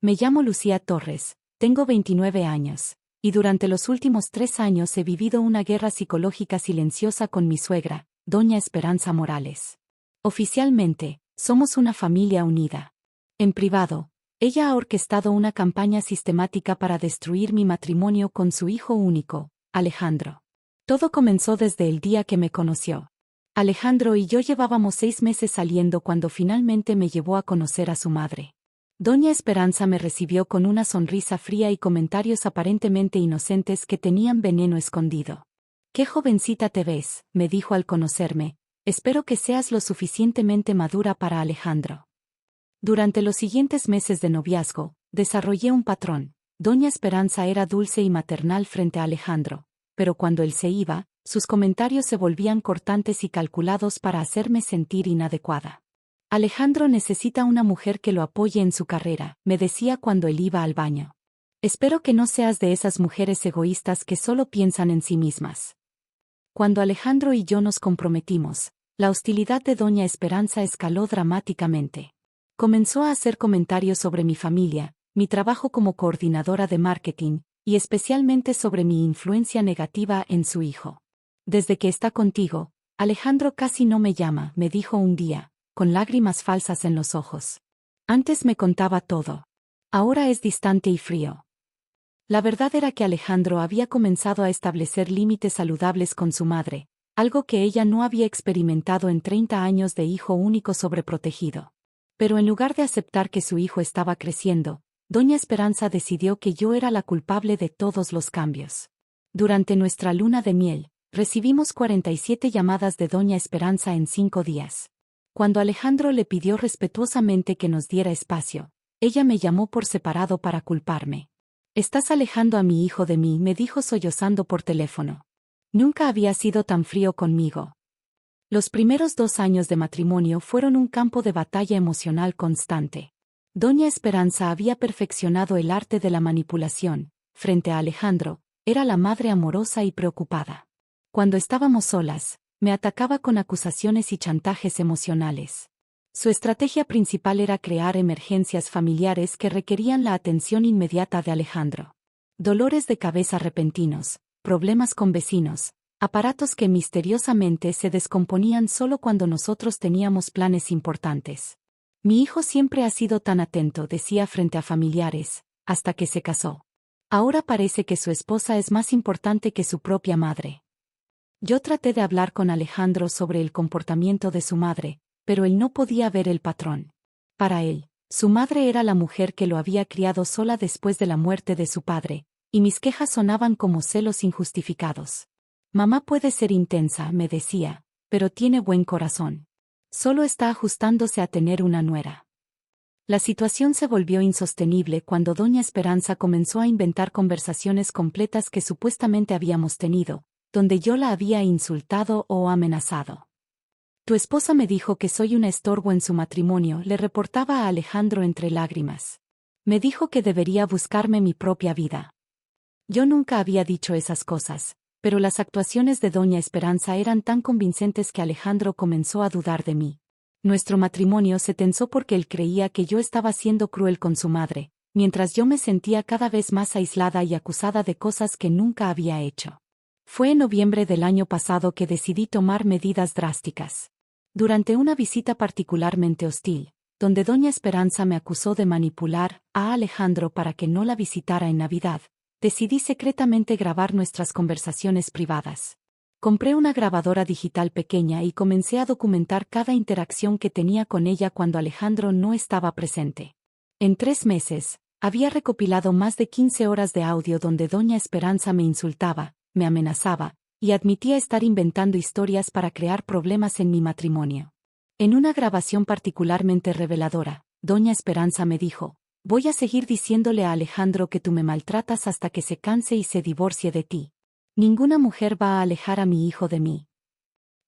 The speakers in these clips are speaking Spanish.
Me llamo Lucía Torres, tengo 29 años, y durante los últimos 3 años he vivido una guerra psicológica silenciosa con mi suegra, doña Esperanza Morales. Oficialmente, somos una familia unida. En privado, ella ha orquestado una campaña sistemática para destruir mi matrimonio con su hijo único, Alejandro. Todo comenzó desde el día que me conoció. Alejandro y yo llevábamos 6 meses saliendo cuando finalmente me llevó a conocer a su madre. Doña Esperanza me recibió con una sonrisa fría y comentarios aparentemente inocentes que tenían veneno escondido. «Qué jovencita te ves», me dijo al conocerme, «espero que seas lo suficientemente madura para Alejandro». Durante los siguientes meses de noviazgo, desarrollé un patrón. Doña Esperanza era dulce y maternal frente a Alejandro, pero cuando él se iba, sus comentarios se volvían cortantes y calculados para hacerme sentir inadecuada. «Alejandro necesita una mujer que lo apoye en su carrera», me decía cuando él iba al baño. «Espero que no seas de esas mujeres egoístas que solo piensan en sí mismas». Cuando Alejandro y yo nos comprometimos, la hostilidad de Doña Esperanza escaló dramáticamente. Comenzó a hacer comentarios sobre mi familia, mi trabajo como coordinadora de marketing, y especialmente sobre mi influencia negativa en su hijo. «Desde que está contigo, Alejandro casi no me llama», me dijo un día, con lágrimas falsas en los ojos. Antes me contaba todo. Ahora es distante y frío. La verdad era que Alejandro había comenzado a establecer límites saludables con su madre, algo que ella no había experimentado en 30 años de hijo único sobreprotegido. Pero en lugar de aceptar que su hijo estaba creciendo, Doña Esperanza decidió que yo era la culpable de todos los cambios. Durante nuestra luna de miel, recibimos 47 llamadas de Doña Esperanza en 5 días. Cuando Alejandro le pidió respetuosamente que nos diera espacio, ella me llamó por separado para culparme. «Estás alejando a mi hijo de mí», me dijo sollozando por teléfono. Nunca había sido tan frío conmigo. Los primeros 2 años de matrimonio fueron un campo de batalla emocional constante. Doña Esperanza había perfeccionado el arte de la manipulación. Frente a Alejandro, era la madre amorosa y preocupada. Cuando estábamos solas, me atacaba con acusaciones y chantajes emocionales. Su estrategia principal era crear emergencias familiares que requerían la atención inmediata de Alejandro. Dolores de cabeza repentinos, problemas con vecinos, aparatos que misteriosamente se descomponían solo cuando nosotros teníamos planes importantes. «Mi hijo siempre ha sido tan atento», decía frente a familiares, hasta que se casó. «Ahora parece que su esposa es más importante que su propia madre». Yo traté de hablar con Alejandro sobre el comportamiento de su madre, pero él no podía ver el patrón. Para él, su madre era la mujer que lo había criado sola después de la muerte de su padre, y mis quejas sonaban como celos injustificados. «Mamá puede ser intensa», me decía, «pero tiene buen corazón. Solo está ajustándose a tener una nuera». La situación se volvió insostenible cuando Doña Esperanza comenzó a inventar conversaciones completas que supuestamente habíamos tenido, donde yo la había insultado o amenazado. «Tu esposa me dijo que soy un estorbo en su matrimonio», le reportaba a Alejandro entre lágrimas. «Me dijo que debería buscarme mi propia vida». Yo nunca había dicho esas cosas, pero las actuaciones de Doña Esperanza eran tan convincentes que Alejandro comenzó a dudar de mí. Nuestro matrimonio se tensó porque él creía que yo estaba siendo cruel con su madre, mientras yo me sentía cada vez más aislada y acusada de cosas que nunca había hecho. Fue en noviembre del año pasado que decidí tomar medidas drásticas. Durante una visita particularmente hostil, donde Doña Esperanza me acusó de manipular a Alejandro para que no la visitara en Navidad, decidí secretamente grabar nuestras conversaciones privadas. Compré una grabadora digital pequeña y comencé a documentar cada interacción que tenía con ella cuando Alejandro no estaba presente. En 3 meses, había recopilado más de 15 horas de audio donde Doña Esperanza me insultaba, me amenazaba, y admitía estar inventando historias para crear problemas en mi matrimonio. En una grabación particularmente reveladora, Doña Esperanza me dijo: «Voy a seguir diciéndole a Alejandro que tú me maltratas hasta que se canse y se divorcie de ti. Ninguna mujer va a alejar a mi hijo de mí».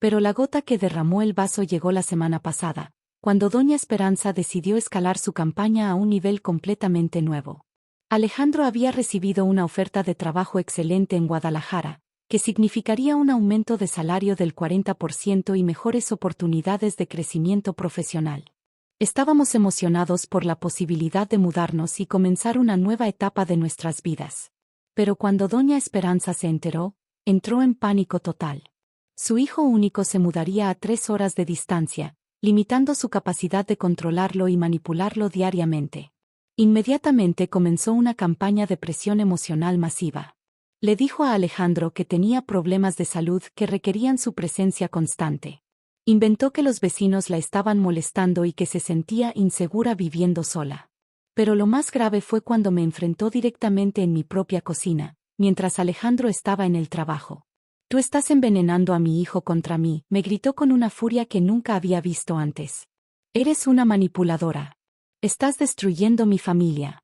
Pero la gota que derramó el vaso llegó la semana pasada, cuando Doña Esperanza decidió escalar su campaña a un nivel completamente nuevo. Alejandro había recibido una oferta de trabajo excelente en Guadalajara, que significaría un aumento de salario del 40% y mejores oportunidades de crecimiento profesional. Estábamos emocionados por la posibilidad de mudarnos y comenzar una nueva etapa de nuestras vidas. Pero cuando doña Esperanza se enteró, entró en pánico total. Su hijo único se mudaría a 3 horas de distancia, limitando su capacidad de controlarlo y manipularlo diariamente. Inmediatamente comenzó una campaña de presión emocional masiva. Le dijo a Alejandro que tenía problemas de salud que requerían su presencia constante. Inventó que los vecinos la estaban molestando y que se sentía insegura viviendo sola. Pero lo más grave fue cuando me enfrentó directamente en mi propia cocina, mientras Alejandro estaba en el trabajo. «Tú estás envenenando a mi hijo contra mí», me gritó con una furia que nunca había visto antes. «Eres una manipuladora. Estás destruyendo mi familia».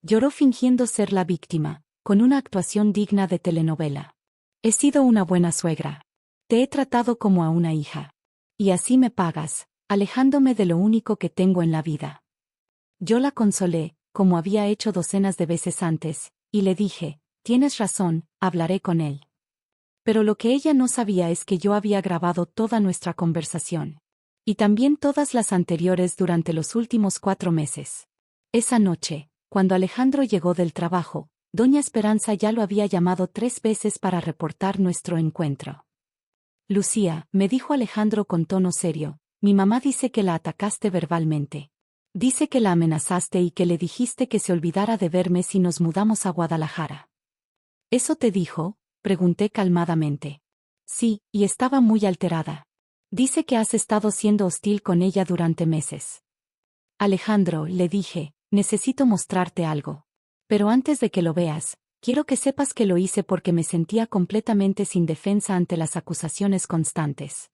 Lloró fingiendo ser la víctima, con una actuación digna de telenovela. «He sido una buena suegra. Te he tratado como a una hija. Y así me pagas, alejándome de lo único que tengo en la vida». Yo la consolé, como había hecho docenas de veces antes, y le dije, «Tienes razón, hablaré con él». Pero lo que ella no sabía es que yo había grabado toda nuestra conversación. Y también todas las anteriores durante los últimos 4 meses. Esa noche, cuando Alejandro llegó del trabajo, doña Esperanza ya lo había llamado 3 veces para reportar nuestro encuentro. «Lucía», me dijo Alejandro con tono serio, «mi mamá dice que la atacaste verbalmente. Dice que la amenazaste y que le dijiste que se olvidara de verme si nos mudamos a Guadalajara». «¿Eso te dijo?», pregunté calmadamente. «Sí, y estaba muy alterada. Dice que has estado siendo hostil con ella durante meses». «Alejandro», le dije, «necesito mostrarte algo. Pero antes de que lo veas, quiero que sepas que lo hice porque me sentía completamente sin defensa ante las acusaciones constantes».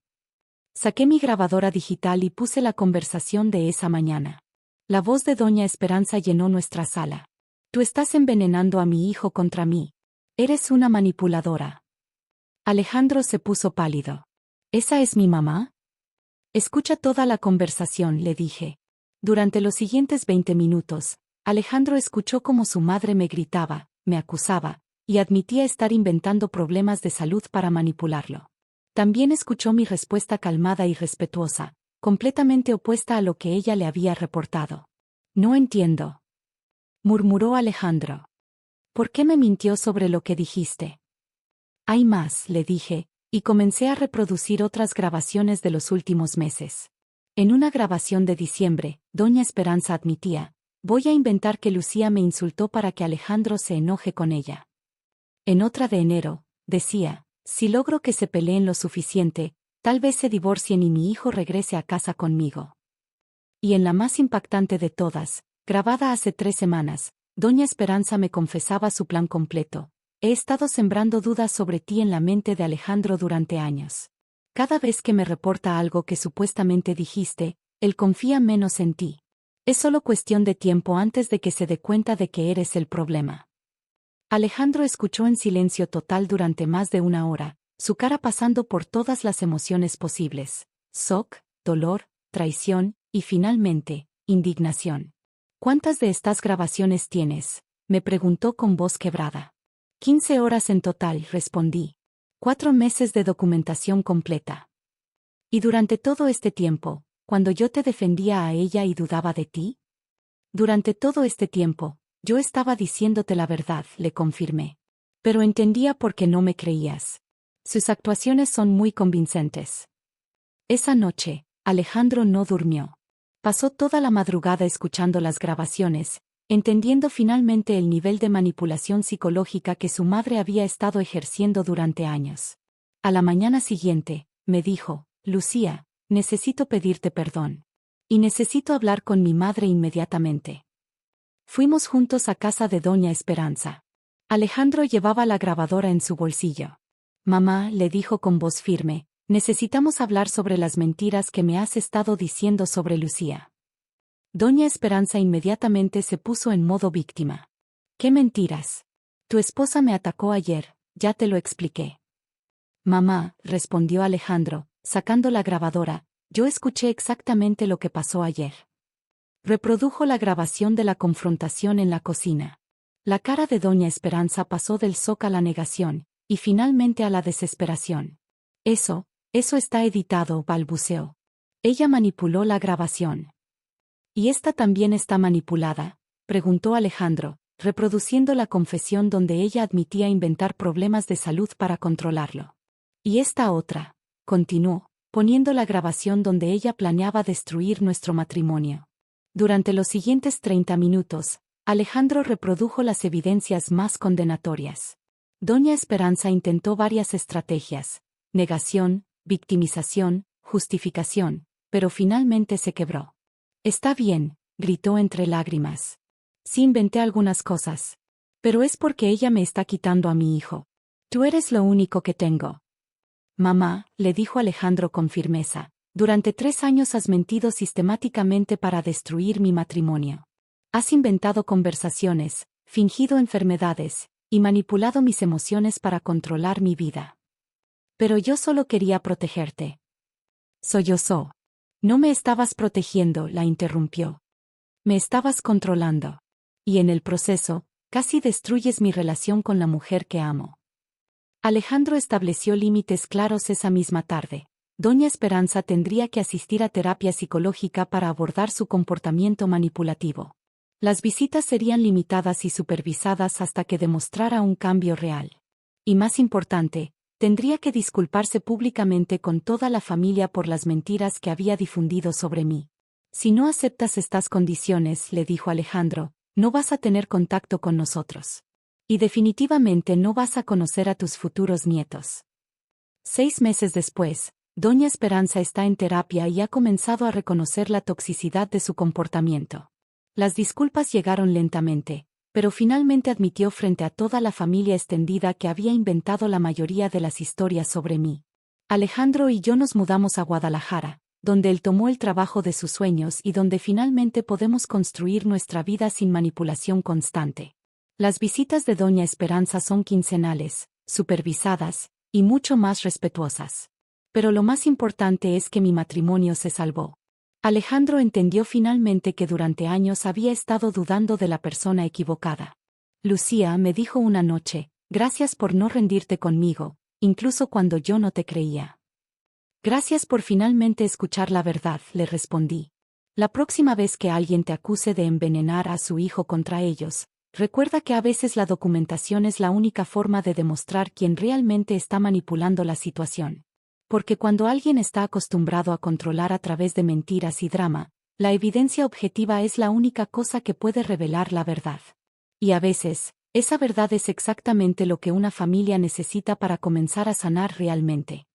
Saqué mi grabadora digital y puse la conversación de esa mañana. La voz de doña Esperanza llenó nuestra sala. «Tú estás envenenando a mi hijo contra mí. Eres una manipuladora». Alejandro se puso pálido. «¿Esa es mi mamá?». «Escucha toda la conversación», le dije. Durante los siguientes 20 minutos, Alejandro escuchó cómo su madre me gritaba, me acusaba, y admitía estar inventando problemas de salud para manipularlo. También escuchó mi respuesta calmada y respetuosa, completamente opuesta a lo que ella le había reportado. «No entiendo», murmuró Alejandro. «¿Por qué me mintió sobre lo que dijiste?». «Hay más», le dije, y comencé a reproducir otras grabaciones de los últimos meses. En una grabación de diciembre, doña Esperanza admitía, «Voy a inventar que Lucía me insultó para que Alejandro se enoje con ella». En otra de enero, decía, «Si logro que se peleen lo suficiente, tal vez se divorcien y mi hijo regrese a casa conmigo». Y en la más impactante de todas, grabada hace 3 semanas, doña Esperanza me confesaba su plan completo. «He estado sembrando dudas sobre ti en la mente de Alejandro durante años. Cada vez que me reporta algo que supuestamente dijiste, él confía menos en ti. Es solo cuestión de tiempo antes de que se dé cuenta de que eres el problema». Alejandro escuchó en silencio total durante más de 1 hora, su cara pasando por todas las emociones posibles: shock, dolor, traición, y finalmente, indignación. «¿Cuántas de estas grabaciones tienes?», me preguntó con voz quebrada. 15 horas en total, respondí. 4 meses de documentación completa. «¿Y durante todo este tiempo, cuando yo te defendía a ella y dudaba de ti?». «Durante todo este tiempo, yo estaba diciéndote la verdad», le confirmé. «Pero entendía por qué no me creías. Sus actuaciones son muy convincentes». Esa noche, Alejandro no durmió. Pasó toda la madrugada escuchando las grabaciones, entendiendo finalmente el nivel de manipulación psicológica que su madre había estado ejerciendo durante años. A la mañana siguiente, me dijo, «Lucía, necesito pedirte perdón. Y necesito hablar con mi madre inmediatamente». Fuimos juntos a casa de doña Esperanza. Alejandro llevaba la grabadora en su bolsillo. «Mamá», le dijo con voz firme, «necesitamos hablar sobre las mentiras que me has estado diciendo sobre Lucía». Doña Esperanza inmediatamente se puso en modo víctima. «¿Qué mentiras? Tu esposa me atacó ayer, ya te lo expliqué». «Mamá», respondió Alejandro, sacando la grabadora, «yo escuché exactamente lo que pasó ayer». Reprodujo la grabación de la confrontación en la cocina. La cara de doña Esperanza pasó del shock a la negación, y finalmente a la desesperación. Eso está editado», balbuceó. «Ella manipuló la grabación». ¿Y esta también está manipulada?, preguntó Alejandro, reproduciendo la confesión donde ella admitía inventar problemas de salud para controlarlo. Y esta otra, continuó, poniendo la grabación donde ella planeaba destruir nuestro matrimonio. Durante los siguientes 30 minutos, Alejandro reprodujo las evidencias más condenatorias. Doña Esperanza intentó varias estrategias: negación, victimización, justificación, pero finalmente se quebró. «Está bien», gritó entre lágrimas. «Sí inventé algunas cosas. Pero es porque ella me está quitando a mi hijo. Tú eres lo único que tengo». «Mamá», le dijo Alejandro con firmeza, «durante 3 años has mentido sistemáticamente para destruir mi matrimonio. Has inventado conversaciones, fingido enfermedades, y manipulado mis emociones para controlar mi vida. Pero yo solo quería protegerte». Sollozó. «No me estabas protegiendo», la interrumpió. «Me estabas controlando. Y en el proceso, casi destruyes mi relación con la mujer que amo». Alejandro estableció límites claros esa misma tarde. Doña Esperanza tendría que asistir a terapia psicológica para abordar su comportamiento manipulativo. Las visitas serían limitadas y supervisadas hasta que demostrara un cambio real. Y más importante, tendría que disculparse públicamente con toda la familia por las mentiras que había difundido sobre mí. «Si no aceptas estas condiciones», le dijo Alejandro, «no vas a tener contacto con nosotros. Y definitivamente no vas a conocer a tus futuros nietos». 6 meses después, Doña Esperanza está en terapia y ha comenzado a reconocer la toxicidad de su comportamiento. Las disculpas llegaron lentamente, pero finalmente admitió frente a toda la familia extendida que había inventado la mayoría de las historias sobre mí. Alejandro y yo nos mudamos a Guadalajara, donde él tomó el trabajo de sus sueños y donde finalmente podemos construir nuestra vida sin manipulación constante. Las visitas de Doña Esperanza son quincenales, supervisadas, y mucho más respetuosas. Pero lo más importante es que mi matrimonio se salvó. Alejandro entendió finalmente que durante años había estado dudando de la persona equivocada. «Lucía», me dijo una noche, «gracias por no rendirte conmigo, incluso cuando yo no te creía». «Gracias por finalmente escuchar la verdad», le respondí. «La próxima vez que alguien te acuse de envenenar a su hijo contra ellos, recuerda que a veces la documentación es la única forma de demostrar quién realmente está manipulando la situación. Porque cuando alguien está acostumbrado a controlar a través de mentiras y drama, la evidencia objetiva es la única cosa que puede revelar la verdad. Y a veces, esa verdad es exactamente lo que una familia necesita para comenzar a sanar realmente».